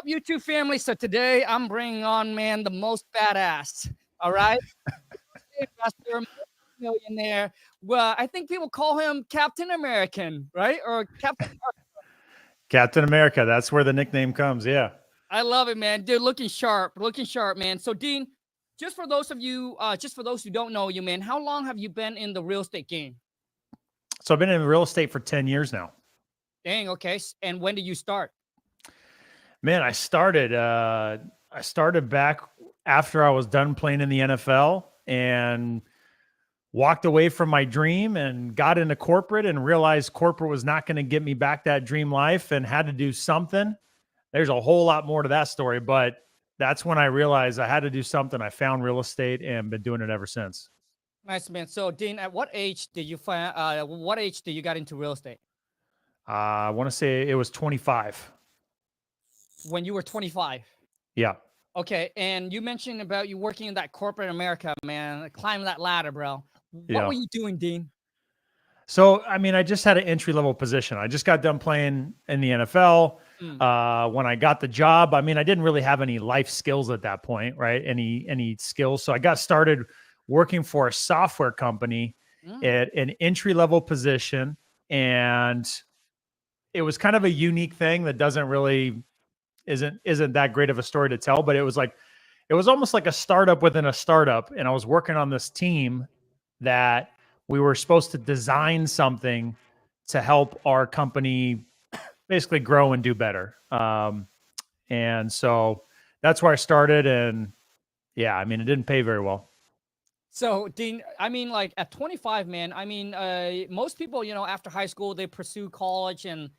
up, YouTube family? So today I'm bringing on, man, the most badass. All right, Investor, millionaire. Well, I think people call him Captain American, right? Or Captain. Captain America. That's where the nickname comes. Yeah. I love it, man. Dude, looking sharp, man. So, Dean, just for those of you, just for those who don't know you, man, how long have you been in the real estate game? So I've been in real estate for 10 years now. Dang. Okay. And when did you start? Man, I started back after I was done playing in the NFL and walked away from my dream and got into corporate and realized corporate was not going to get me back that dream life and had to do something. There's a whole lot more to that story, but that's when I realized I had to do something. I found real estate and been doing it ever since. Nice, man. So, Dean, at what age did you find? What age did you got into real estate? I want to say it was 25. When you were 25. Yeah. Okay, and you mentioned about you working in that corporate America, man, climbing that ladder, bro. What were you doing, Dean? So, I mean, I just had an entry-level position. I just got done playing in the NFL. When I got the job, I mean, I didn't really have any life skills at that point, right? Any skills. So I got started working for a software company at an entry-level position. And it was kind of a unique thing that isn't that great of a story to tell, but it was almost like a startup within a startup. And I was working on this team that we were supposed to design something to help our company basically grow and do better. And so that's where I started. And yeah, I mean, it didn't pay very well. So, Dean, I mean, like at 25, man, I mean, most people, after high school, they pursue college and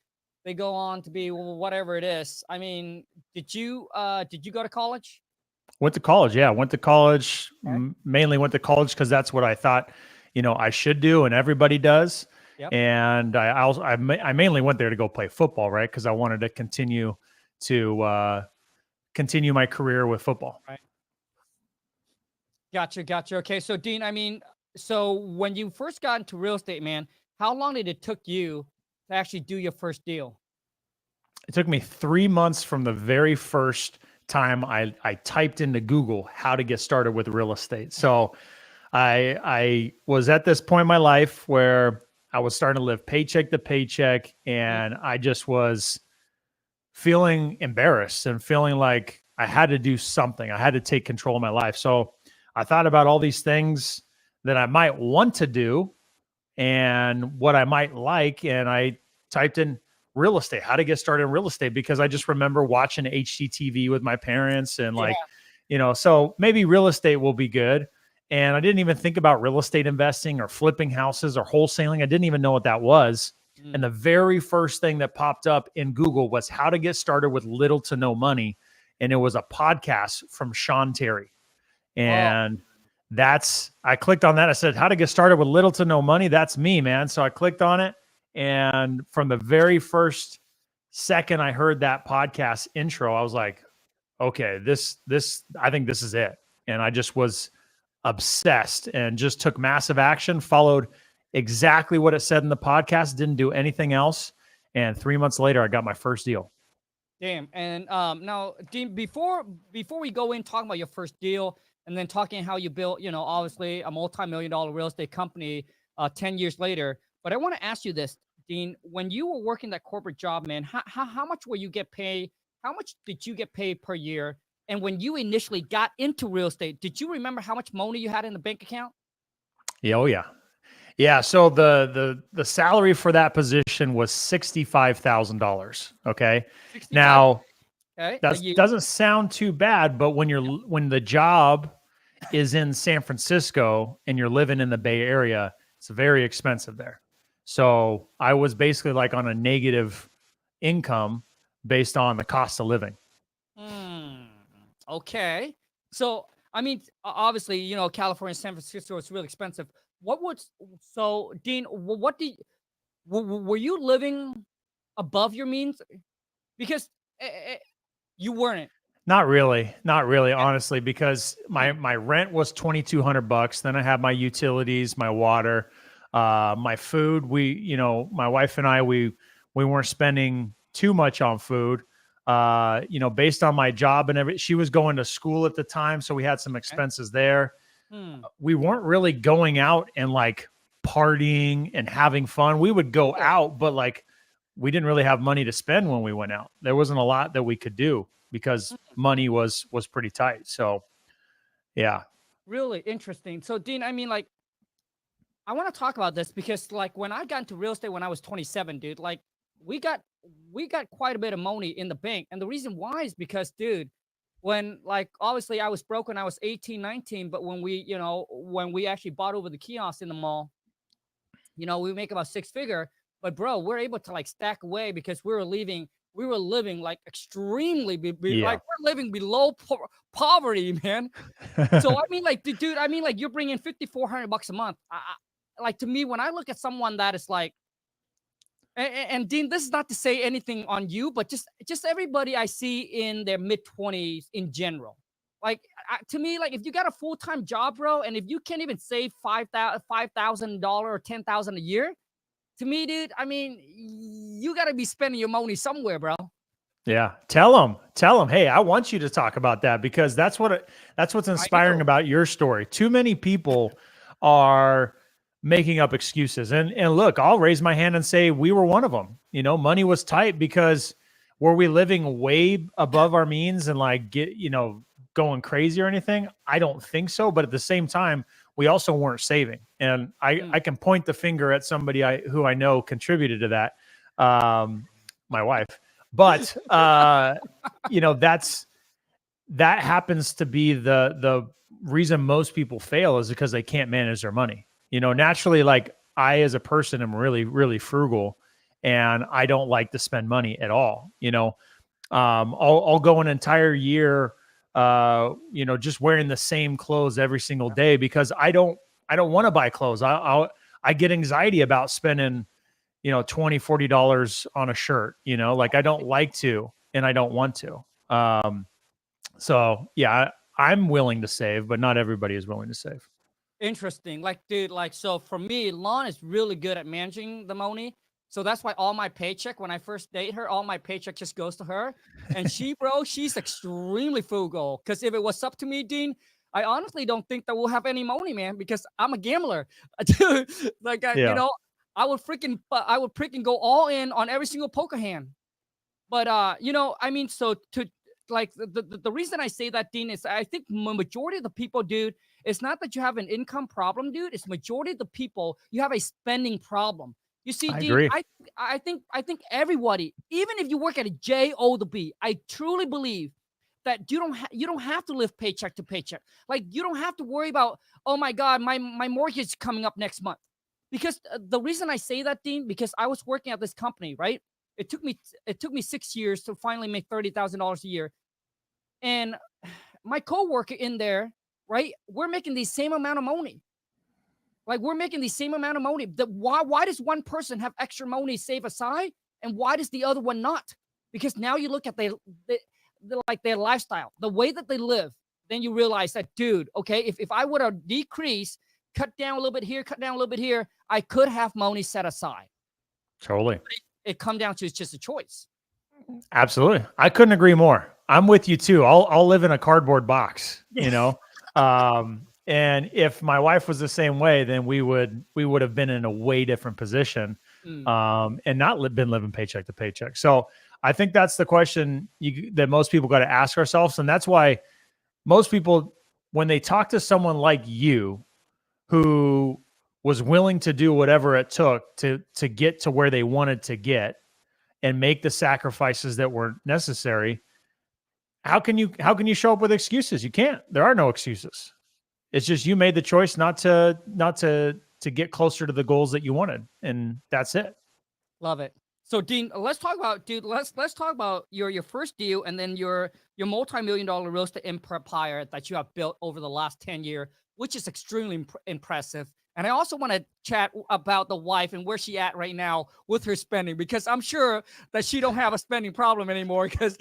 they go on to be whatever it is. I mean, did you go to college? Went to college. Yeah. Went to college, mainly went to college because that's what I thought, I should do. And everybody does. Yep. And I mainly went there to go play football, right? Because I wanted to continue my career with football. Right. Gotcha. Okay. So, Dean, I mean, so when you first got into real estate, man, how long did it took you to actually do your first deal? It took me 3 months from the very first time I typed into Google how to get started with real estate. So I was at this point in my life where I was starting to live paycheck to paycheck, and I just was feeling embarrassed and feeling like I had to do something. I had to take control of my life. So I thought about all these things that I might want to do and what I might like. And I typed in real estate, how to get started in real estate, because I just remember watching HGTV with my parents and so maybe real estate will be good. And I didn't even think about real estate investing or flipping houses or wholesaling. I didn't even know what that was. And the very first thing that popped up in Google was how to get started with little to no money. And it was a podcast from Sean Terry. And I clicked on that. I said, how to get started with little to no money. That's me, man. So I clicked on it. And from the very first second I heard that podcast intro, I was like, okay, I think this is it. And I just was obsessed and just took massive action, followed exactly what it said in the podcast, didn't do anything else. And 3 months later, I got my first deal. Damn. And now, Dean, before we go in talking about your first deal and then talking how you built, obviously a multi-million-dollar real estate company 10 years later, but I want to ask you this, Dean, when you were working that corporate job, man, how much were you get paid? How much did you get paid per year? And when you initially got into real estate, did you remember how much money you had in the bank account? Yeah, oh yeah. Yeah, so the salary for that position was $65,000. Okay. 65. Now that doesn't sound too bad, but when the job is in San Francisco and you're living in the Bay Area, it's very expensive there. So I was basically like on a negative income based on the cost of living. Okay. So, I mean, obviously, California, San Francisco is really expensive. Dean, were you living above your means? Because you weren't. Not really, honestly, because my rent was $2,200. Then I had my utilities, my water, my food. My wife and I, we weren't spending too much on food. Based on my job and everything. She was going to school at the time, so we had some expenses there. We weren't really going out and like partying and having fun. We would go out, but like we didn't really have money to spend when we went out. There wasn't a lot that we could do because money was pretty tight. So yeah. Really interesting. So Dean, I mean, like, I want to talk about this because like when I got into real estate when I was 27, dude, like we got quite a bit of money in the bank. And the reason why is because, dude, when like obviously I was broke when I was 18, 19, but when we actually bought over the kiosks in the mall, we make about 6 figure, but bro, we're able to like stack away because we were living like extremely like we're living below poverty, man. So I mean, like, dude, I mean, like, you're bringing $5,400 a month. Like, to me, when I look at someone that is like, and Dean, this is not to say anything on you, but just everybody I see in their mid-20s in general. Like, to me, like, if you got a full-time job, bro, and if you can't even save $5,000 or $10,000 a year, to me, dude, I mean, you got to be spending your money somewhere, bro. Yeah. Tell them, hey, I want you to talk about that because that's what's inspiring about your story. Too many people are making up excuses. And look, I'll raise my hand and say we were one of them. Money was tight because were we living way above our means and like going crazy or anything? I don't think so. But at the same time, we also weren't saving. And I can point the finger at somebody who I know contributed to that. My wife. But that happens to be the reason most people fail is because they can't manage their money. Naturally, like I as a person am really, really frugal and I don't like to spend money at all. I'll go an entire year just wearing the same clothes every single day because I don't want to buy clothes. I get anxiety about spending $20, $40 on a shirt, like I don't like to, and I don't want to. So yeah, I'm willing to save, but not everybody is willing to save. Interesting. Like, dude, like, so for me, Lon is really good at managing the money. So that's why all my paycheck, when I first date her, all my paycheck just goes to her. And she's extremely frugal. Because if it was up to me, Dean, I honestly don't think that we'll have any money, man, because I'm a gambler. Dude, like, I would freaking go all in on every single poker hand. But I mean, so to like the reason I say that, Dean, is I think majority of the people, dude, it's not that you have an income problem, dude. It's majority of the people you have a spending problem. You see, I Dean, agree. I think everybody, even if you work at a J-O to B, I truly believe that you don't have to live paycheck to paycheck. Like you don't have to worry about, oh my God, my mortgage is coming up next month. Because the reason I say that, Dean, because I was working at this company, right? It took me 6 years to finally make $30,000 a year. And my coworker in there, right? We're making the same amount of money. Like we're making the same amount of money. Why does one person have extra money saved aside and why does the other one not? Because now you look at their lifestyle, the way that they live, then you realize that, dude, okay, if I would have decreased, cut down a little bit here, cut down a little bit here, I could have money set aside. Totally. It come down to it's just a choice. Absolutely. I couldn't agree more. I'm with you too. I'll live in a cardboard box, and if my wife was the same way, then we would have been in a way different position, and not been living paycheck to paycheck. So I think that's the question that most people got to ask ourselves. And that's why most people, when they talk to someone like you, who was willing to do whatever it took to get to where they wanted to get and make the sacrifices that were necessary, how can you show up with excuses? You can't. There are no excuses. It's just you made the choice not to get closer to the goals that you wanted, and that's it. Love it. So Dean, let's talk about, dude. Let's talk about your first deal and then your multi-million-dollar real estate empire that you have built over the last 10 years, which is extremely impressive. And I also want to chat about the wife and where she at right now with her spending, because I'm sure that she don't have a spending problem anymore. Because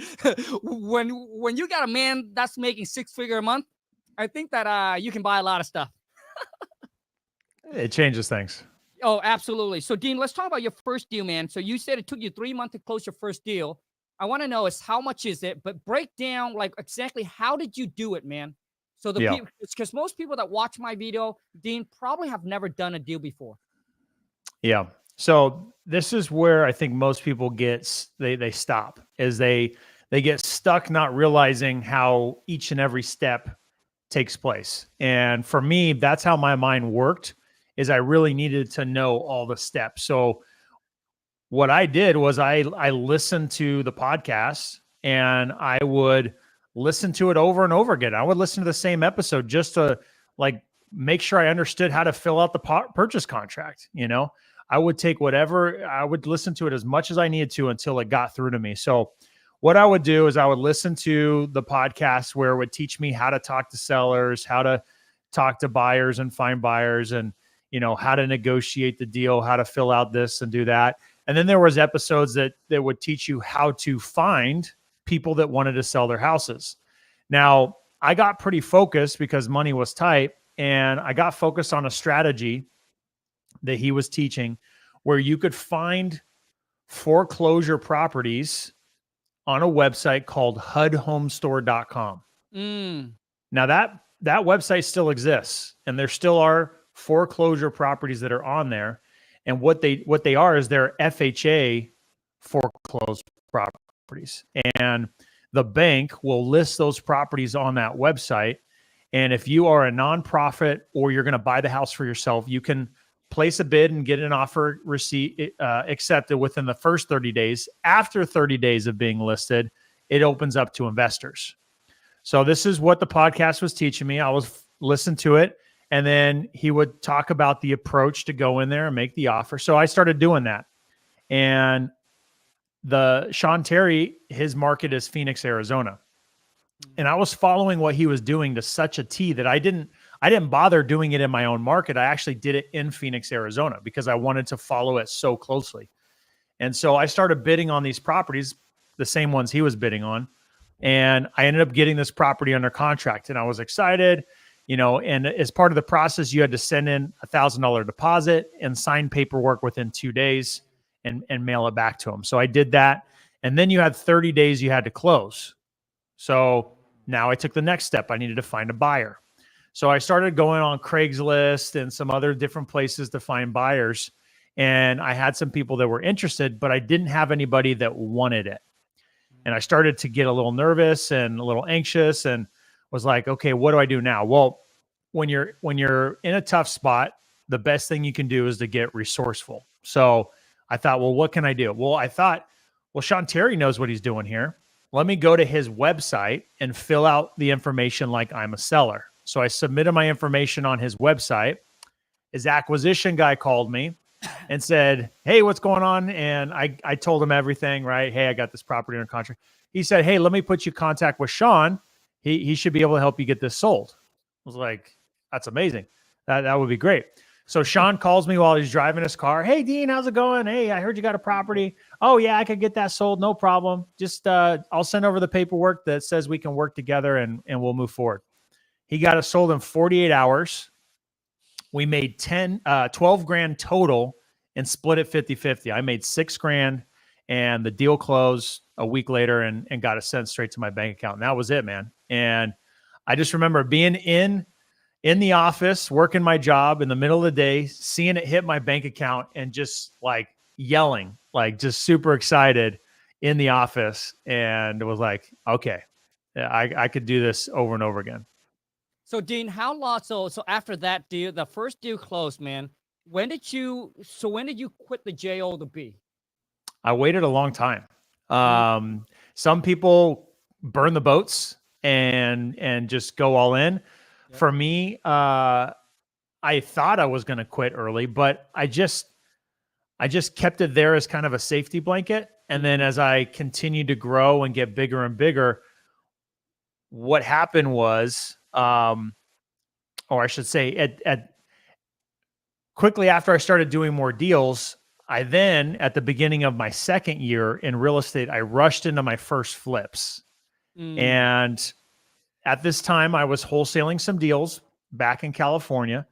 when you got a man that's making 6 figure a month, I think that you can buy a lot of stuff. It changes things. Oh, absolutely. So Dean, let's talk about your first deal, man. So you said it took you 3 months to close your first deal. I want to know is how much is it, but break down like exactly how did you do it, man? So the Yeah. people, because most people that watch my video, Dean, probably have never done a deal before. Yeah. So this is where I think most people they stop, is they get stuck not realizing how each and every step takes place. And for me, that's how my mind worked, is I really needed to know all the steps. So what I did was I listened to the podcast, and I would listen to it over and over again. I would listen to the same episode just to like make sure I understood how to fill out the purchase contract. I would take whatever, I would listen to it as much as I needed to until it got through to me. So what I would do is I would listen to the podcast where it would teach me how to talk to sellers, how to talk to buyers and find buyers, and how to negotiate the deal, how to fill out this and do that. And then there was episodes that would teach you how to find people that wanted to sell their houses. Now, I got pretty focused because money was tight, and I got focused on a strategy that he was teaching where you could find foreclosure properties on a website called hudhomestore.com. Now that website still exists, and there still are foreclosure properties that are on there. And what they are is they're FHA foreclosed properties. And the bank will list those properties on that website. And if you are a nonprofit or you're going to buy the house for yourself, you can place a bid and get an offer receipt accepted within the first 30 days. After 30 days of being listed, it opens up to investors. So this is what the podcast was teaching me. I was listening to it, and then he would talk about the approach to go in there and make the offer. So I started doing that. And the Sean Terry, his market is Phoenix, Arizona. And I was following what he was doing to such a T that I didn't bother doing it in my own market. I actually did it in Phoenix, Arizona, because I wanted to follow it so closely. And so I started bidding on these properties, the same ones he was bidding on. And I ended up getting this property under contract, and I was excited, and as part of the process, you had to send in $1,000 deposit and sign paperwork within 2 days and mail it back to him. So I did that. And then you had 30 days you had to close. So now I took the next step. I needed to find a buyer. So I started going on Craigslist and some other different places to find buyers. And I had some people that were interested, but I didn't have anybody that wanted it. And I started to get a little nervous and a little anxious, and was like, okay, what do I do now? Well, when you're in a tough spot, the best thing you can do is to get resourceful. So I thought, well, what can I do? Well, I thought, well, Sean Terry knows what he's doing here. Let me go to his website and fill out the information like I'm a seller. So I submitted my information on his website. His acquisition guy called me and said, hey, what's going on? And I told him everything, right? Hey, I got this property under contract. He said, hey, let me put you in contact with Sean. He should be able to help you get this sold. I was like, that's amazing. That would be great. So Sean calls me while he's driving his car. Hey, Dean, how's it going? Hey, I heard you got a property. Oh, yeah, I could get that sold. No problem. Just I'll send over the paperwork that says we can work together, and we'll move forward. He got it sold in 48 hours. We made 12 grand total and split it 50-50. I made $6 grand, and the deal closed a week later and got it sent straight to my bank account. And that was it, man. And I just remember being in the office, working my job in the middle of the day, seeing it hit my bank account, and just like yelling, like just super excited in the office. And it was like, okay, I could do this over and over again. So Dean, how long? So after that deal, the first deal closed, man. When did you quit the JO to B? I waited a long time. Some people burn the boats and just go all in. Yep. For me, I thought I was going to quit early, but I just kept it there as kind of a safety blanket. And then as I continued to grow and get bigger and bigger, what happened was, or I should say, at quickly after I started doing more deals, I then, at the beginning of my second year in real estate, I rushed into my first flips. And at this time, I was wholesaling some deals back in California.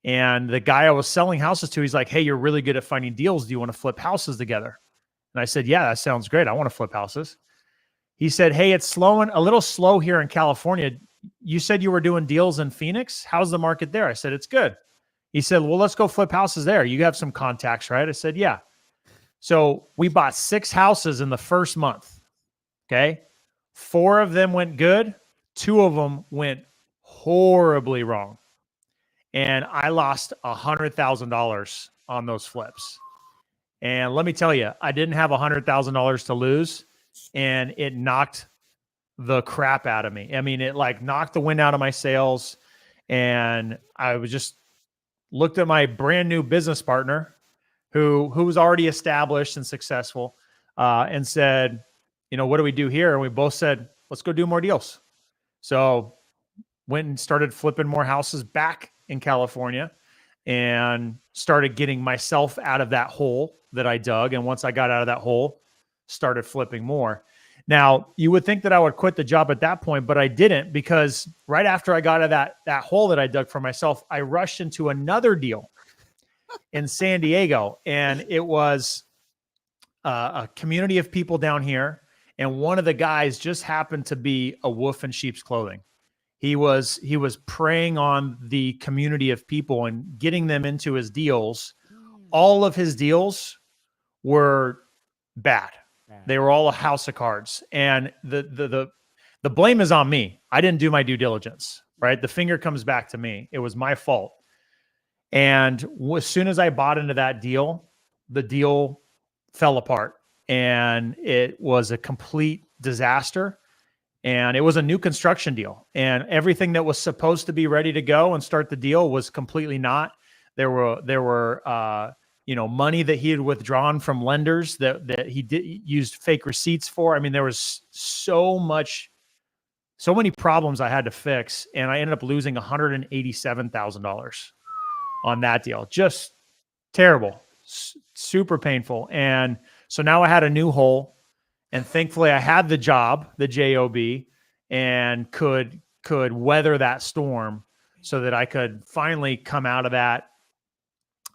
And the guy I was selling houses to, he's like, hey, you're really good at finding deals. Do you want to flip houses together? And I said, yeah, that sounds great. I want to flip houses. He said, hey, it's a little slow here in California. You said you were doing deals in Phoenix. How's the market there? I said, it's good. He said, well, let's go flip houses there. You have some contacts, right? I said, yeah. So we bought 6 houses in the first month. Okay. 4 of them went good. 2 of them went horribly wrong. And I lost $100,000 on those flips. And let me tell you, I didn't have $100,000 to lose, and it knocked the crap out of me. I mean, it like knocked the wind out of my sails. And I was just looked at my brand new business partner who was already established and successful, and said, you know, what do we do here? And we both said, let's go do more deals. So went and started flipping more houses back in California and started getting myself out of that hole that I dug. And once I got out of that hole, started flipping more. Now, you would think that I would quit the job at that point, but I didn't, because right after I got out of that hole that I dug for myself, I rushed into another deal in San Diego. And it was a community of people down here. And one of the guys just happened to be a wolf in sheep's clothing. He was preying on the community of people and getting them into his deals. All of his deals were bad. They were all a house of cards. And the blame is on me. I didn't do my due diligence, right? The finger comes back to me. It was my fault. And as soon as I bought into that deal, the deal fell apart, and it was a complete disaster. And it was a new construction deal, and everything that was supposed to be ready to go and start the deal was completely not. There were money that he had withdrawn from lenders that he used fake receipts for. I mean, there was so many problems I had to fix, and I ended up losing $187,000 on that deal. Just terrible, super painful. And so now I had a new hole. And thankfully, I had the job, the job, and could weather that storm so that I could finally come out of that.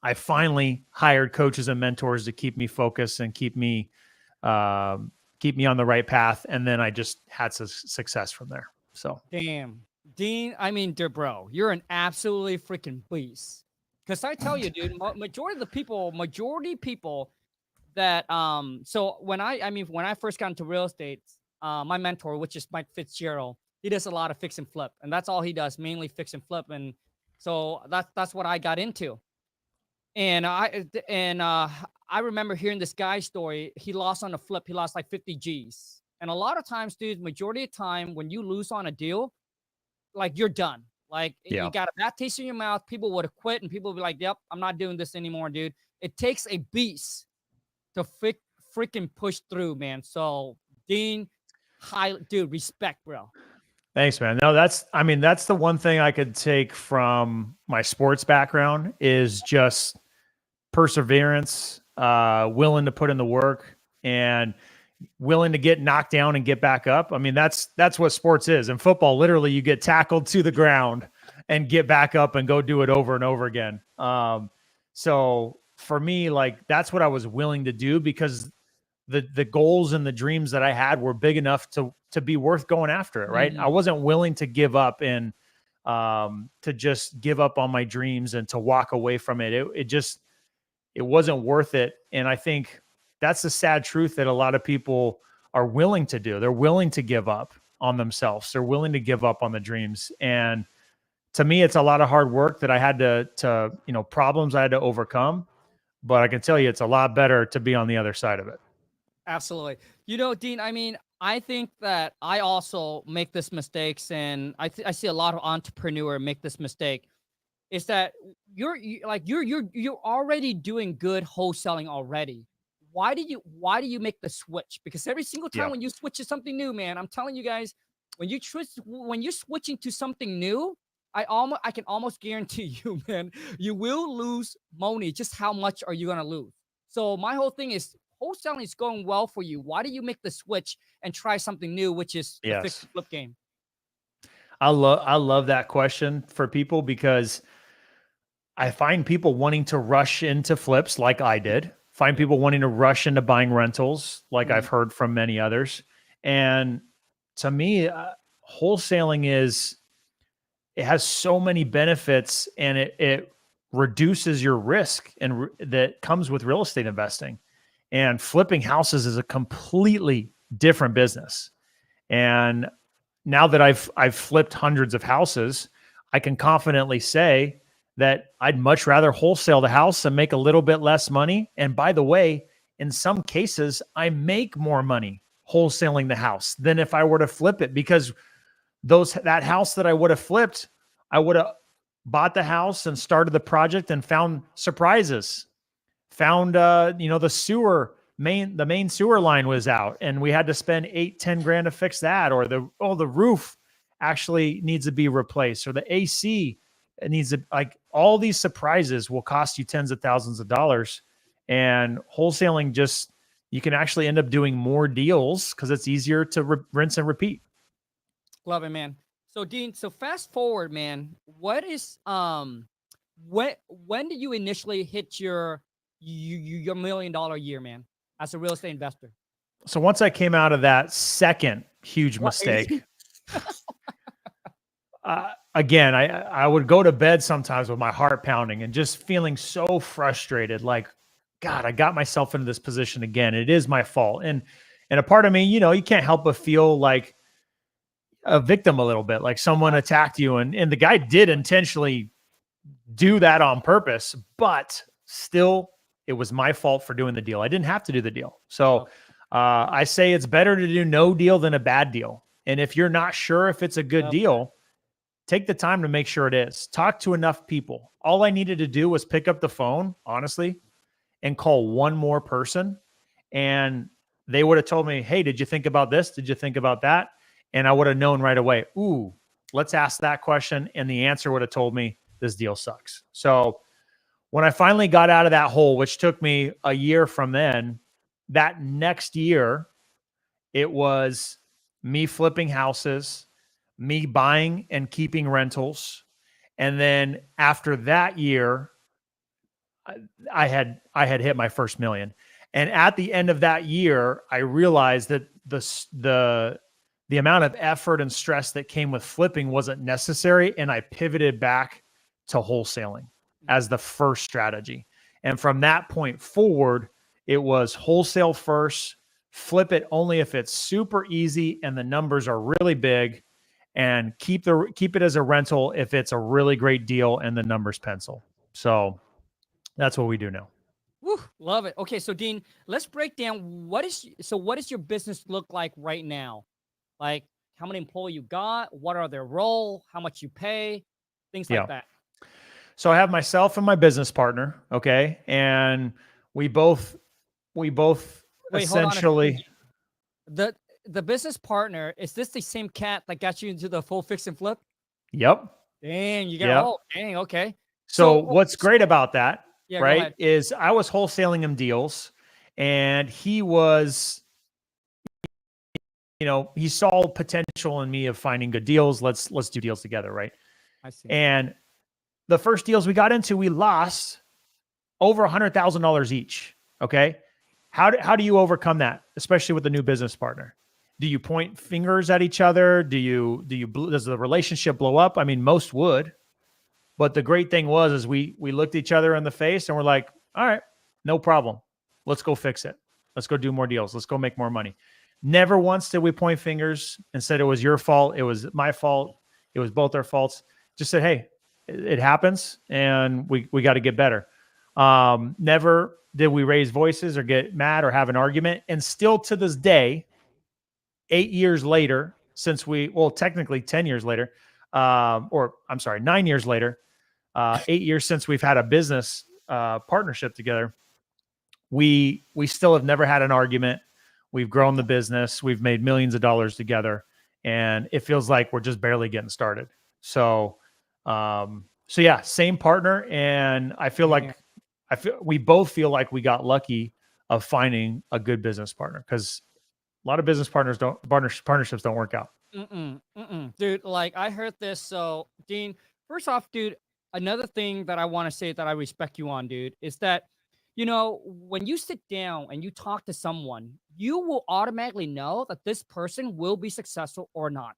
I finally hired coaches and mentors to keep me focused and keep me on the right path. And then I just had success from there. So, damn, Dean. I mean, dear bro, you're an absolutely freaking beast. Because I tell you, dude, majority people that so when I first got into real estate, my mentor, which is Mike Fitzgerald, he does a lot of fix and flip, and that's all he does, mainly fix and flip. And so that's what I got into. And I remember hearing this guy's story. He lost on a flip. He lost like 50 G's. And a lot of times, dude, majority of the time when you lose on a deal, like you're done. Like you got a bad taste in your mouth. People would have quit, and people would be like, yep, I'm not doing this anymore, dude. It takes a beast to freaking push through, man. So Dean, dude, respect, bro. Thanks, man. No, that's the one thing I could take from my sports background is just perseverance, willing to put in the work, and willing to get knocked down and get back up. I mean, that's what sports is. In football, literally, you get tackled to the ground and get back up and go do it over and over again. So for me, like, that's what I was willing to do, because the goals and the dreams that I had were big enough to be worth going after it. Right. Mm-hmm. I wasn't willing to give up and to just give up on my dreams and to walk away from it. It wasn't worth it. And I think that's the sad truth that a lot of people are willing to do. They're willing to give up on themselves. They're willing to give up on the dreams. And to me, it's a lot of hard work that I had to problems I had to overcome. But I can tell you, it's a lot better to be on the other side of it. Absolutely. Dean, I mean, I think that I also make this mistakes, and I see a lot of entrepreneurs make this mistake. Is that you're already doing good wholesaling already. Why do you make the switch? Because every single time when you switch to something new, man, I'm telling you guys, when you're switching to something new, I can almost guarantee you, man, you will lose money. Just how much are you going to lose? So my whole thing is, wholesaling is going well for you. Why do you make the switch and try something new, which is the fix and flip game? I love that question for people, because I find people wanting to rush into flips like I did, find people wanting to rush into buying rentals, like I've Mm. heard from many others. And to me, wholesaling it has so many benefits, and it reduces your risk and that comes with real estate investing. And flipping houses is a completely different business. And now that I've flipped hundreds of houses, I can confidently say that I'd much rather wholesale the house and make a little bit less money. And by the way, in some cases, I make more money wholesaling the house than if I were to flip it, because that house that I would have flipped, I would have bought the house and started the project and found surprises. Found the main sewer line was out, and we had to spend 8-10 grand to fix that, or the roof actually needs to be replaced, or the AC needs to, like, all these surprises will cost you tens of thousands of dollars. And wholesaling, just, you can actually end up doing more deals because it's easier to rinse and repeat. Love it, man. So Dean, so fast forward, man, what is when did you initially hit your $1 million a year, man, as a real estate investor? So once I came out of that second huge Right. mistake, again, I would go to bed sometimes with my heart pounding and just feeling so frustrated. Like, God, I got myself into this position again. It is my fault. And a part of me, you can't help but feel like a victim a little bit, like someone attacked you. And the guy did intentionally do that on purpose, but still, it was my fault for doing the deal. I didn't have to do the deal. So I say it's better to do no deal than a bad deal. And if you're not sure if it's a good deal, take the time to make sure it is. Talk to enough people. All I needed to do was pick up the phone, honestly, and call one more person. And they would have told me, hey, did you think about this? Did you think about that? And I would have known right away, ooh, let's ask that question. And the answer would have told me this deal sucks. So when I finally got out of that hole, which took me a year from then, that next year, it was me flipping houses, me buying and keeping rentals. And then after that year, I had hit my first million. And at the end of that year, I realized that the amount of effort and stress that came with flipping wasn't necessary. And I pivoted back to wholesaling as the first strategy. And from that point forward, it was wholesale first, flip it only if it's super easy and the numbers are really big, and keep it as a rental if it's a really great deal and the numbers pencil. So that's what we do now. Woo, love it. Okay, so Dean, let's break down what does your business look like right now? Like, how many employees you got? What are their role? How much you pay? Things like that. So I have myself and my business partner, okay? And we both Wait, essentially, hold on. The business partner, is this the same cat that got you into the full fix and flip? Yep. Dang, you got dang, okay. So what's great about that, right, is I was wholesaling him deals, and he was, he saw potential in me of finding good deals. Let's do deals together, right? I see. And the first deals we got into, we lost over $100,000 each. Okay. How do you overcome that, especially with a new business partner? Do you point fingers at each other? Does the relationship blow up? I mean, most would, but the great thing is we looked each other in the face and we're like, all right, no problem. Let's go fix it. Let's go do more deals. Let's go make more money. Never once did we point fingers and said it was your fault. It was my fault. It was both our faults. Just said, hey, it happens and we got to get better. Never did we raise voices or get mad or have an argument. And still to this day, 8 years later, technically 10 years later, 9 years later, 8 years since we've had a business partnership together, we still have never had an argument. We've grown the business. We've made millions of dollars together, and it feels like we're just barely getting started. So yeah, same partner. And I feel like we both feel like we got lucky of finding a good business partner, because a lot of business partnerships don't work out. Dude, like, I heard this. So Dean, first off, dude, another thing that I want to say that I respect you on, dude, is that, you know, when you sit down and you talk to someone, you will automatically know that this person will be successful or not,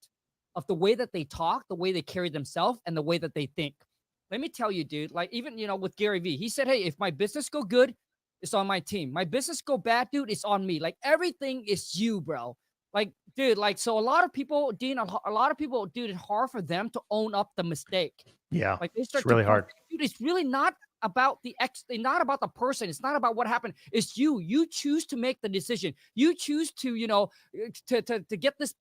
of the way that they talk, the way they carry themselves, and the way that they think. Let me tell you, dude, like even, you know, with Gary Vee, he said, hey, if my business go good, it's on my team. My business go bad, dude, it's on me. Like everything is you, bro. Like, dude, like, so a lot of people, Dean, a lot of people, dude, it's hard for them to own up the mistake. Yeah, Like they it's start to really point, hard. dude, it's really not about not about the person. It's not about what happened. It's you. You choose to make the decision. You choose to, you know, to get this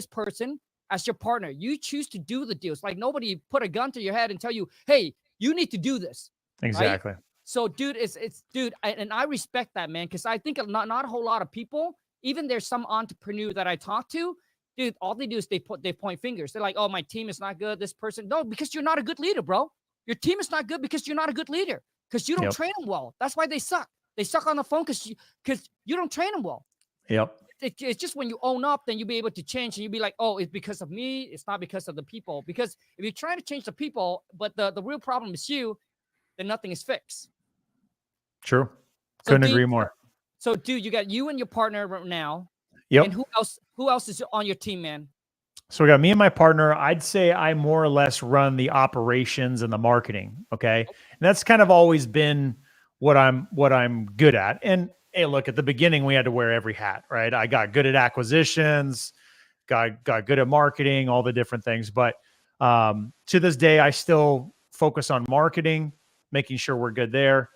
person as your partner. You choose to do the deals. Like nobody put a gun to your head and tell you, hey, you need to do this, right? Exactly. So, dude, it's dude, and I respect that, man, because I think not a whole lot of people, even there's some entrepreneur that I talk to, dude, all they do is they point fingers. They're like, oh, my team is not good. This person, no, because you're not a good leader, bro. Your team is not good because you're not a good leader. Because you don't Yep. train them well. That's why they suck. They suck on the phone because you don't train them well. Yep. It's just when you own up, then you'll be able to change and you'll be like, oh, it's because of me. It's not because of the people. Because if you're trying to change the people, but the real problem is you, then nothing is fixed. True. So, Couldn't agree more. So, dude, you got you and your partner right now. Yep. And who else? Who else is on your team, man? So we got me and my partner. I'd say I more or less run the operations and the marketing. Okay. And that's kind of always been what I'm good at. And hey, look, at the beginning, we had to wear every hat, right? I got good at acquisitions, got good at marketing, all the different things. But to this day, I still focus on marketing, making sure we're good there,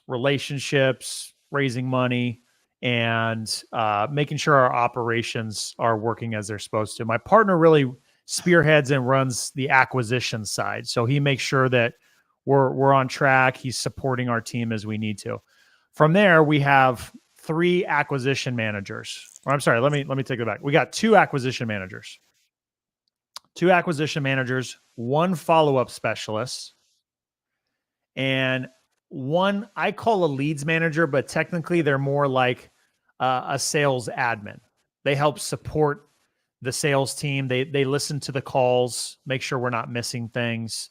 relationships, raising money, and making sure our operations are working as they're supposed to. My partner really spearheads and runs the acquisition side, so he makes sure that we're on track. He's supporting our team as we need to. From there, we have 3 acquisition managers. Or I'm sorry, let me take it back. We got 2 acquisition managers. 2 acquisition managers, 1 follow-up specialist, and 1 I call a leads manager, but technically they're more like a sales admin. They help support the sales team. They listen to the calls, make sure we're not missing things.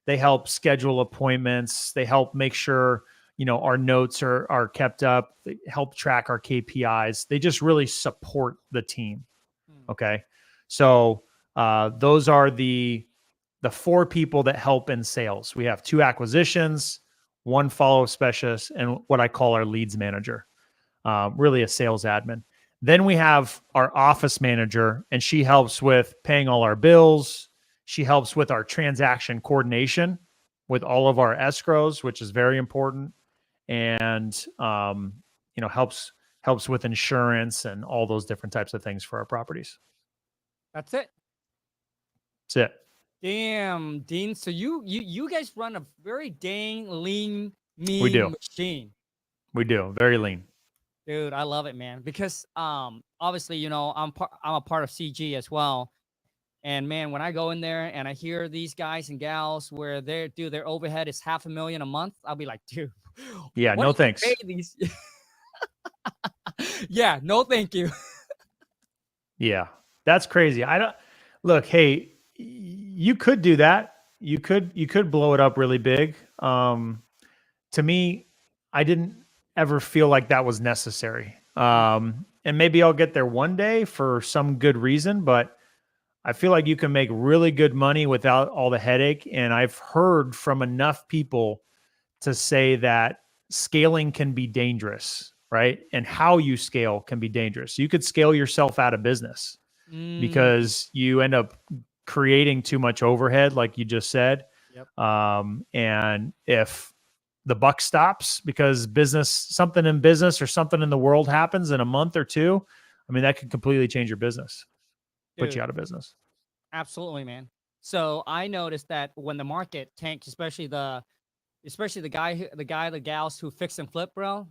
They help schedule appointments. They help make sure, you know, our notes are kept up. They help track our KPIs. They just really support the team. Okay. So those are the 4 people that help in sales. We have 2 acquisitions, 1 follow-up specialist, and what I call our leads manager, really a sales admin. Then we have our office manager, and she helps with paying all our bills. She helps with our transaction coordination with all of our escrows, which is very important, and you know, helps with insurance and all those different types of things for our properties. That's it. That's it. Damn, Dean. So you guys run a very dang lean, mean We do. machine. We do. Very lean. Dude, I love it, man. Because obviously, you know, I'm a part of CG as well. And man, when I go in there and I hear these guys and gals where their overhead is $500,000 a month, I'll be like, dude, Yeah, what no do you thanks. pay these? Yeah, no, thank you. Yeah, that's crazy. I don't look. Hey, you could do that. You could blow it up really big. To me, I didn't ever feel like that was necessary. And maybe I'll get there one day for some good reason, but I feel like you can make really good money without all the headache. And I've heard from enough people to say that scaling can be dangerous, right? And how you scale can be dangerous. You could scale yourself out of business because you end up creating too much overhead, like you just said. Yep. And if the buck stops because something in business or something in the world happens in a month or 2, I mean, that could completely change your business, put you out of business. Absolutely, man. So I noticed that when the market tanks, especially the gals who fix and flip, bro,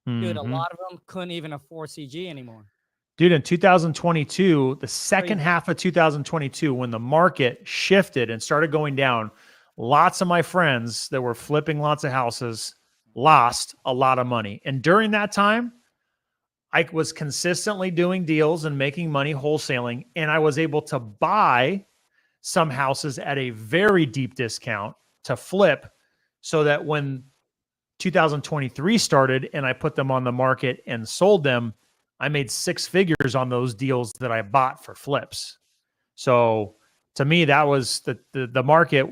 dude, a lot of them couldn't even afford CG anymore. Dude, in 2022, the second half of 2022, when the market shifted and started going down, lots of my friends that were flipping lots of houses lost a lot of money. And during that time, I was consistently doing deals and making money wholesaling, and I was able to buy some houses at a very deep discount to flip, so that when 2023 started and I put them on the market and sold them, I made 6 figures on those deals that I bought for flips. So to me, that was the market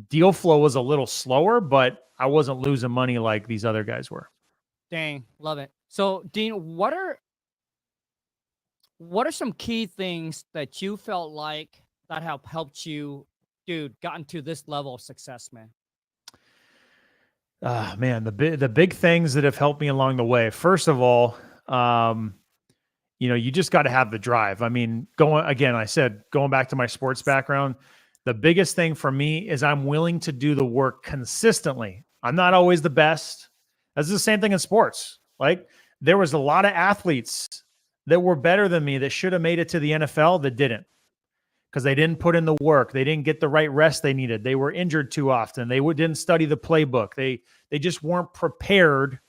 deal flow was a little slower, but I wasn't losing money like these other guys were. Dang, love it. So Dean, what are some key things that you felt like that have helped you, dude, gotten to this level of success, man? Man, the big things that have helped me along the way. First of all, you just got to have the drive. I mean, going back to my sports background, the biggest thing for me is I'm willing to do the work consistently. I'm not always the best. That's the same thing in sports. Like, there was a lot of athletes that were better than me that should have made it to the NFL that didn't, because they didn't put in the work. They didn't get the right rest they needed. They were injured too often. They didn't study the playbook. They just weren't prepared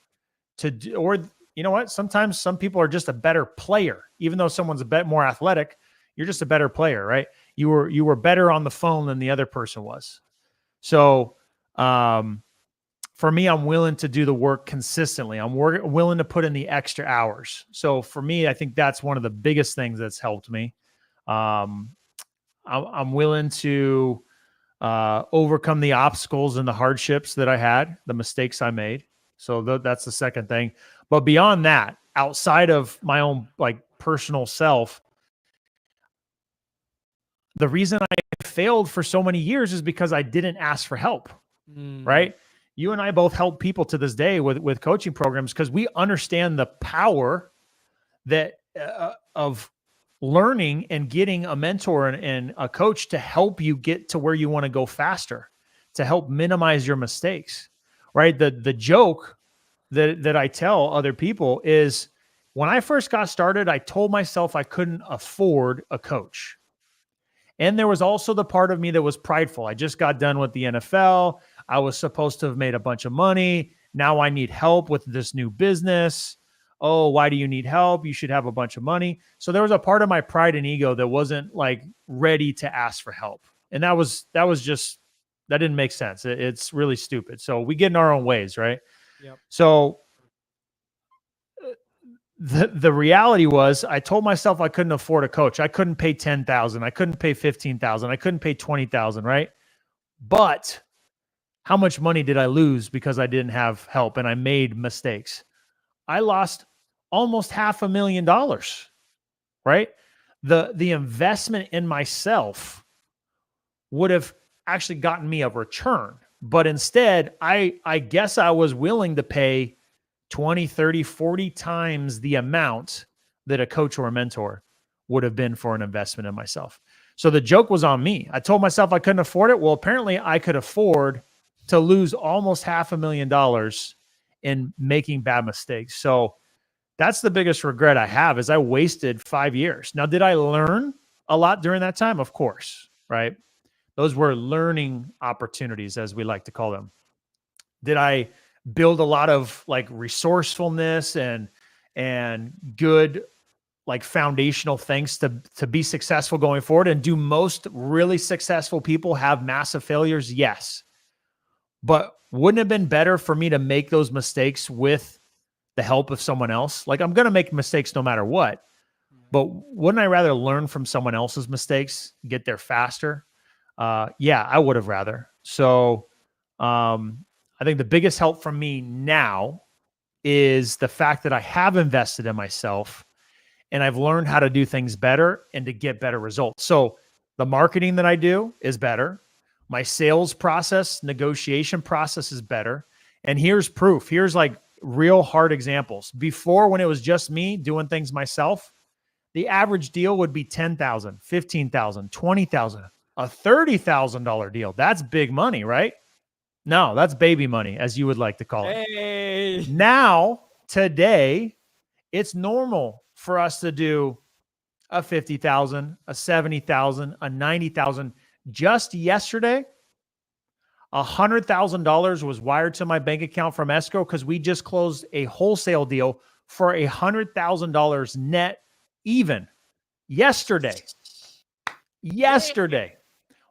to do, or you know what? Sometimes some people are just a better player. Even though someone's a bit more athletic, you're just a better player, right? You were better on the phone than the other person was. So for me, I'm willing to do the work consistently. I'm willing to put in the extra hours. So for me, I think that's one of the biggest things that's helped me. I'm willing to overcome the obstacles and the hardships that I had, the mistakes I made. So that's the second thing. But beyond that, outside of my own like personal self, the reason I failed for so many years is because I didn't ask for help, right? You and I both help people to this day with coaching programs because we understand the power that of learning and getting a mentor and a coach to help you get to where you want to go faster, to help minimize your mistakes, right? The joke that I tell other people is, when I first got started, I told myself I couldn't afford a coach. And there was also the part of me that was prideful. I just got done with the NFL. I was supposed to have made a bunch of money. Now I need help with this new business. Oh, why do you need help? You should have a bunch of money. So there was a part of my pride and ego that wasn't like ready to ask for help. And that didn't make sense. It's really stupid. So we get in our own ways, right? Yep. So the reality was, I told myself I couldn't afford a coach. I couldn't pay $10,000. I couldn't pay $15,000. I couldn't pay $20,000, right? But how much money did I lose because I didn't have help and I made mistakes? I lost almost $500,000, right? The investment in myself would have actually gotten me a return. But instead, I guess I was willing to pay 20, 30, 40 times the amount that a coach or a mentor would have been for an investment in myself. So the joke was on me. I told myself I couldn't afford it. Well, apparently I could afford to lose almost $500,000 in making bad mistakes. So that's the biggest regret I have, is I wasted 5 years. Now, did I learn a lot during that time? Of course, right? Those were learning opportunities, as we like to call them. Did I build a lot of like resourcefulness and good like foundational things to be successful going forward? And do most really successful people have massive failures? Yes. But wouldn't it have been better for me to make those mistakes with the help of someone else? Like, I'm going to make mistakes no matter what, but wouldn't I rather learn from someone else's mistakes, get there faster? Yeah, I would have rather. So, I think the biggest help from me now is the fact that I have invested in myself and I've learned how to do things better and to get better results. So the marketing that I do is better. My sales process, negotiation process is better. And here's proof. Here's like real hard examples. Before, when it was just me doing things myself, the average deal would be $10,000, $15,000, $20,000, a $30,000 deal. That's big money, right? No, that's baby money, as you would like to call it. Hey. Now, today, it's normal for us to do a $50,000, a $70,000, a $90,000. Just yesterday, $100,000 was wired to my bank account from escrow because we just closed a wholesale deal for $100,000 net even yesterday. Yesterday,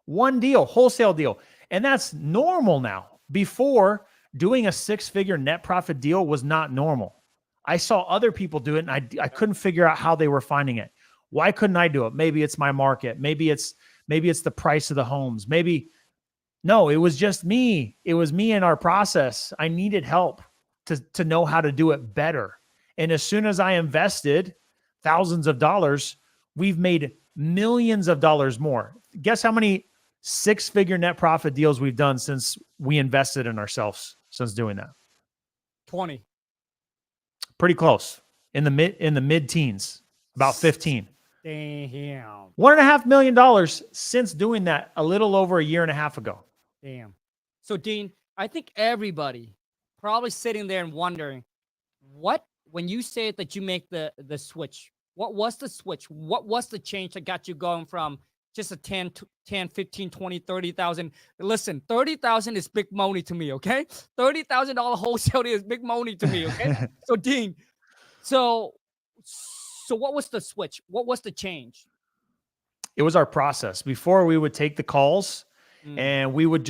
one deal, wholesale deal. And that's normal now. Before, doing a 6-figure net profit deal was not normal. I saw other people do it, and I couldn't figure out how they were finding it. Why couldn't I do it? Maybe it's my market. Maybe it's the price of the homes. No, it was just me. It was me in our process. I needed help to know how to do it better. And as soon as I invested thousands of dollars, we've made millions of dollars more. Guess how many 6-figure net profit deals we've done since we invested in ourselves since doing that? 20. Pretty close. In the mid teens, about 15. Damn. $1.5 million since doing that a little over a year and a half ago. Damn. So Dean, I think everybody probably sitting there and wondering, when you say that you make the switch, what was the switch? What was the change that got you going from just a 10, 15, 20, 30,000? Listen, 30,000 is big money to me, okay? $30,000 wholesale is big money to me, okay? So Dean, so what was the switch? What was the change? It was our process. Before, we would take the calls and we would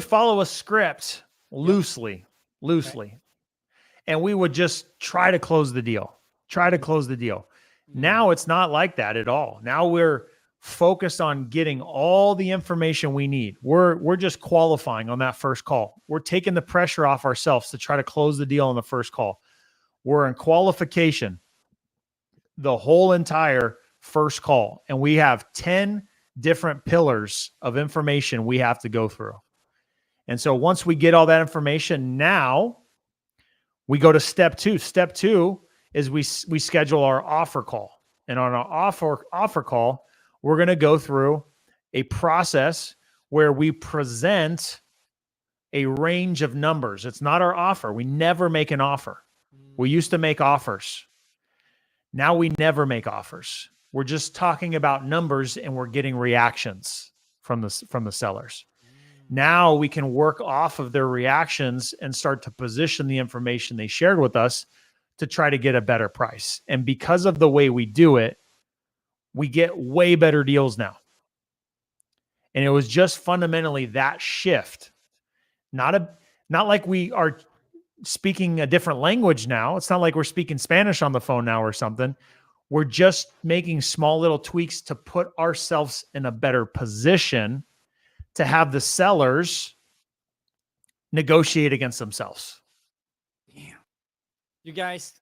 follow a script loosely. Okay. And we would just try to close the deal. Now it's not like that at all. Now we're focused on getting all the information we need. We're just qualifying on that first call. We're taking the pressure off ourselves to try to close the deal on the first call. We're in qualification the whole entire first call. And we have 10 different pillars of information we have to go through. And so once we get all that information, now we go to step 2. Step 2 is we schedule our offer call. And on our offer call, we're going to go through a process where we present a range of numbers. It's not our offer. We never make an offer. We used to make offers. Now we never make offers. We're just talking about numbers and we're getting reactions from the sellers. Now we can work off of their reactions and start to position the information they shared with us to try to get a better price. And because of the way we do it, we get way better deals now. And it was just fundamentally that shift. Not like we are speaking a different language now. It's not like we're speaking Spanish on the phone now or something. We're just making small little tweaks to put ourselves in a better position to have the sellers negotiate against themselves. Damn. You guys,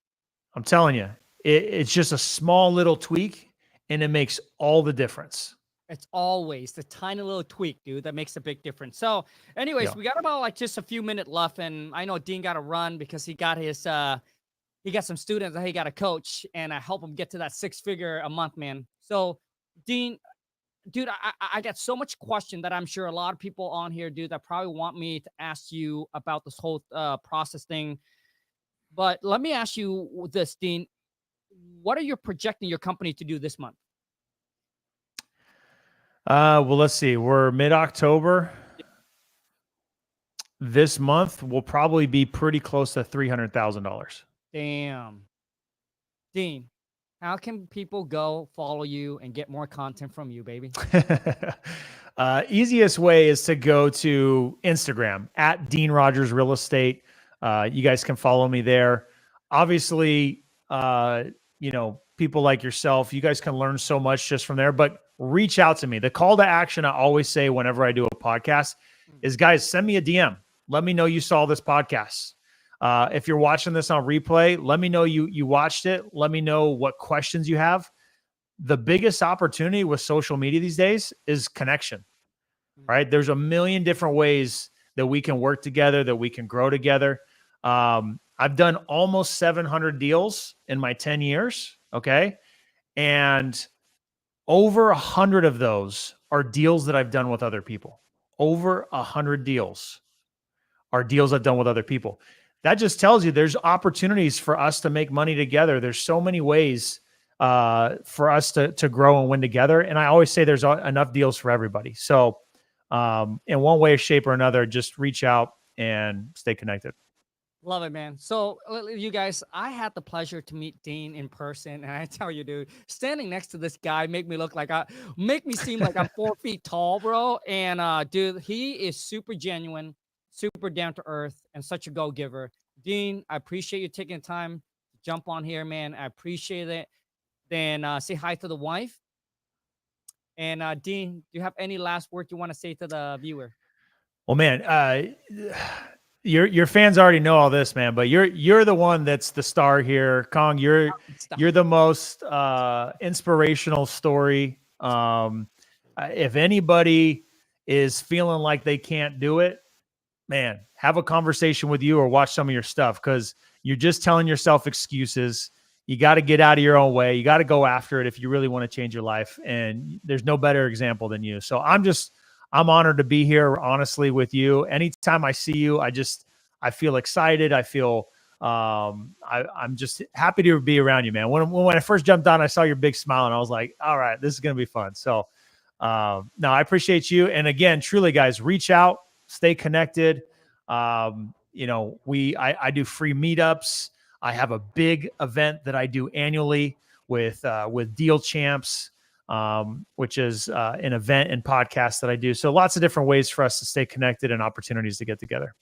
I'm telling you, it's just a small little tweak and it makes all the difference. It's always the tiny little tweak, dude, that makes a big difference. So anyways, we got about like just a few minutes left. And I know Dean got to run because he got his, he got some students that he got to coach and I help him get to that 6-figure a month, man. So Dean, dude, I got so much question that I'm sure a lot of people on here, dude, that probably want me to ask you about this whole process thing. But let me ask you this, Dean. What are you projecting your company to do this month? Well, let's see. We're mid-October. This month will probably be pretty close to $300,000. Damn. Dean, how can people go follow you and get more content from you, baby? Easiest way is to go to Instagram at Dean Rogers Real Estate. You guys can follow me there. Obviously, people like yourself, you guys can learn so much just from there, but reach out to me. The call to action I always say whenever I do a podcast is, guys, send me a DM. Let me know you saw this podcast. If you're watching this on replay, let me know you watched it. Let me know what questions you have. The biggest opportunity with social media these days is connection, right? There's a million different ways that we can work together, that we can grow together. I've done almost 700 deals in my 10 years. Okay. And over 100 of those are deals that I've done with other people. Over 100 deals are deals I've done with other people. That just tells you there's opportunities for us to make money together. There's so many ways for us to grow and win together. And I always say there's enough deals for everybody. So in one way, shape, or another, just reach out and stay connected. Love it, man. So you guys, I had the pleasure to meet Dean in person. And I tell you, dude, standing next to this guy make me seem like I'm 4 feet tall, bro. And dude, he is super genuine, super down to earth, and such a go giver. Dean, I appreciate you taking the time to jump on here, man. I appreciate it. Then say hi to the wife. And Dean, do you have any last word you want to say to the viewer? Well, man, your fans already know all this, man. But you're the one that's the star here, Khang. You're the most inspirational story. If anybody is feeling like they can't do it, man, have a conversation with you or watch some of your stuff, because you're just telling yourself excuses. You got to get out of your own way. You got to go after it if you really want to change your life. And there's no better example than you. So I'm honored to be here, honestly, with you. Anytime I see you, I feel excited. I feel, I'm just happy to be around you, man. When I first jumped on, I saw your big smile and I was like, all right, this is going to be fun. So, no, I appreciate you. And again, truly, guys, reach out, stay connected. You know, I do free meetups. I have a big event that I do annually with Deal Champs, which is an event and podcast that I do. So lots of different ways for us to stay connected and opportunities to get together.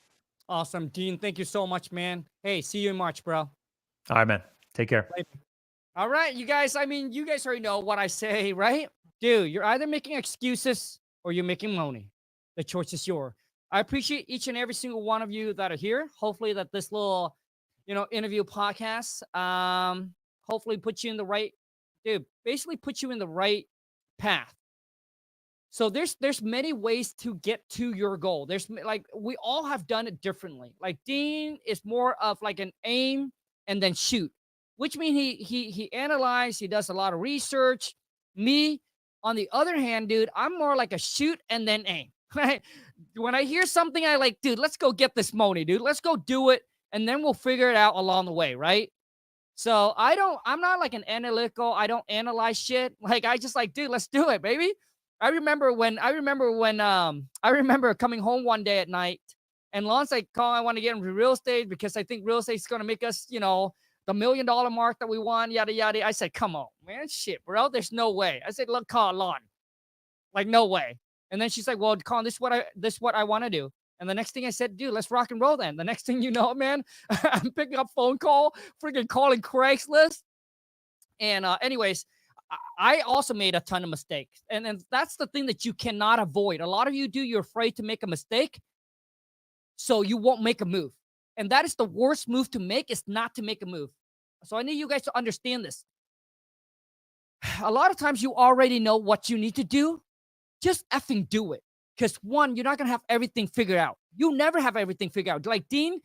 Awesome, Dean. Thank you so much, man. Hey, see you in March, bro. All right, man. Take care. All right, you guys. I mean, you guys already know what I say, right? Dude, you're either making excuses or you're making money. The choice is yours. I appreciate each and every single one of you that are here. Hopefully that this little, interview podcast, hopefully put you in the right, basically put you in the right path. So there's many ways to get to your goal. There's like, we all have done it differently. Like Dean is more of like an aim and then shoot, which means he analyzes, he does a lot of research. Me, on the other hand, dude, I'm more like a shoot and then aim. Right? When I hear something, I like, dude, let's go get this money, dude. Let's go do it, and then we'll figure it out along the way, right? So I'm not like an analytical. I don't analyze shit. Like I just like, dude, let's do it, baby. I remember coming home one day at night, and Lon's like, "Call, I want to get into real estate because I think real estate is going to make us, the $1 million mark that we want, yada yada." I said, "Come on, man, shit, bro. There's no way." I said, "Look, call Lon, like no way." And then she's like, "Well, Colin, this is what I want to do." And the next thing I said, "Dude, let's rock and roll then." The next thing you know, man, I'm picking up phone call, freaking calling Craigslist. And anyways, I also made a ton of mistakes. And that's the thing that you cannot avoid. A lot of you do, you're afraid to make a mistake, so you won't make a move. And that is the worst move to make, is not to make a move. So I need you guys to understand this. A lot of times you already know what you need to do. Just effing do it. Because one, you're not going to have everything figured out. You'll never have everything figured out. Like Dean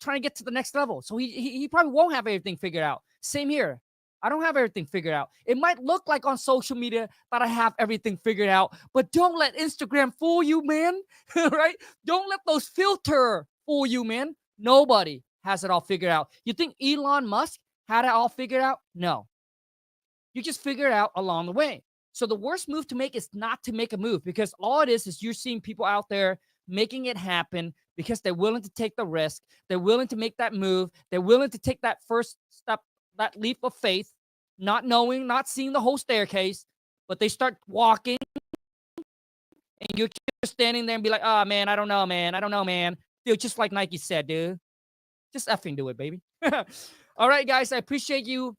trying to get to the next level. So he probably won't have everything figured out. Same here. I don't have everything figured out. It might look like on social media that I have everything figured out, but don't let Instagram fool you, man. Right? Don't let those filters fool you, man. Nobody has it all figured out. You think Elon Musk had it all figured out? No. You just figure it out along the way. So the worst move to make is not to make a move, because all it is you're seeing people out there making it happen because they're willing to take the risk. They're willing to make that move. They're willing to take that first step, that leap of faith, not knowing, not seeing the whole staircase, but they start walking and you're just standing there and be like, "Oh man, I don't know, man. I don't know, man." Dude, just like Nike said, dude, just effing do it, baby. All right, guys, I appreciate you.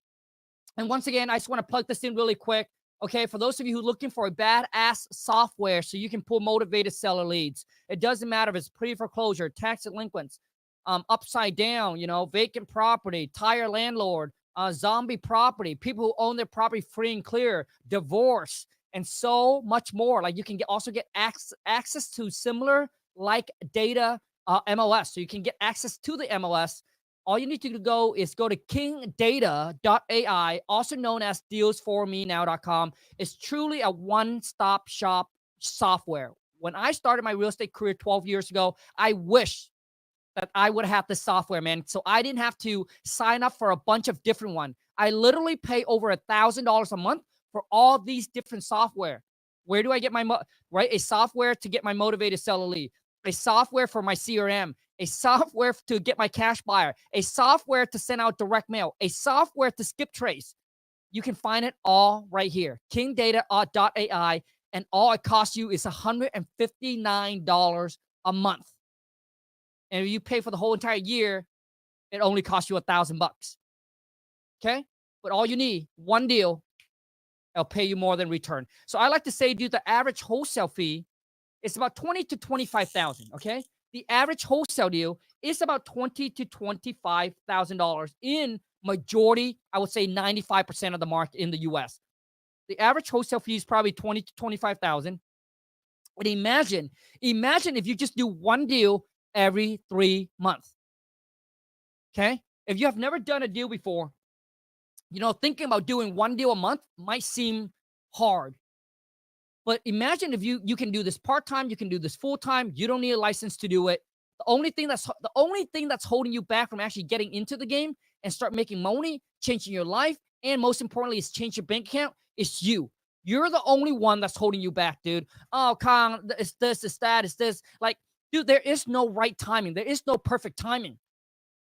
And once again, I just want to plug this in really quick. Okay, for those of you who are looking for a badass software so you can pull motivated seller leads, it doesn't matter if it's pre-foreclosure, tax delinquents, upside down, vacant property, tire landlord, zombie property, people who own their property free and clear, divorce, and so much more. Like you can also get access to similar like data MLS. So you can get access to the MLS. All you need to go to kingdata.ai, also known as dealsformenow.com. It's truly a one-stop shop software. When I started my real estate career 12 years ago, I wish that I would have this software, man. So I didn't have to sign up for a bunch of different ones. I literally pay over $1,000 a month for all these different software. Where do I get my, a software to get my motivated seller lead, a software for my CRM, a software to get my cash buyer, a software to send out direct mail, a software to skip trace. You can find it all right here, kingdata.ai, and all it costs you is $159 a month. And if you pay for the whole entire year, it only costs you $1,000. Okay? But all you need, one deal, it'll pay you more than return. So I like to say, dude, the average wholesale fee is about $20,000 to $25,000. Okay? The average wholesale deal is about $20,000 to $25,000 in majority, I would say 95% of the market in the US. The average wholesale fee is probably $20,000 to $25,000. But imagine if you just do one deal every 3 months. Okay? If you have never done a deal before, thinking about doing one deal a month might seem hard. But imagine if you can do this part-time, you can do this full-time, you don't need a license to do it. The only thing that's holding you back from actually getting into the game and start making money, changing your life, and most importantly is change your bank account, is you. You're the only one that's holding you back, dude. Oh, Khang, it's this, it's that, it's this. Like, dude, there is no right timing. There is no perfect timing.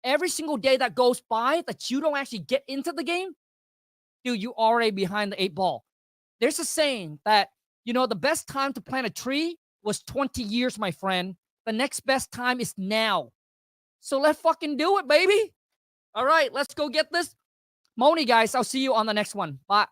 Every single day that goes by that you don't actually get into the game, dude, you're already behind the 8 ball. There's a saying that, the best time to plant a tree was 20 years, my friend. The next best time is now. So let's fucking do it, baby. All right, let's go get this. Moni, guys, I'll see you on the next one. Bye.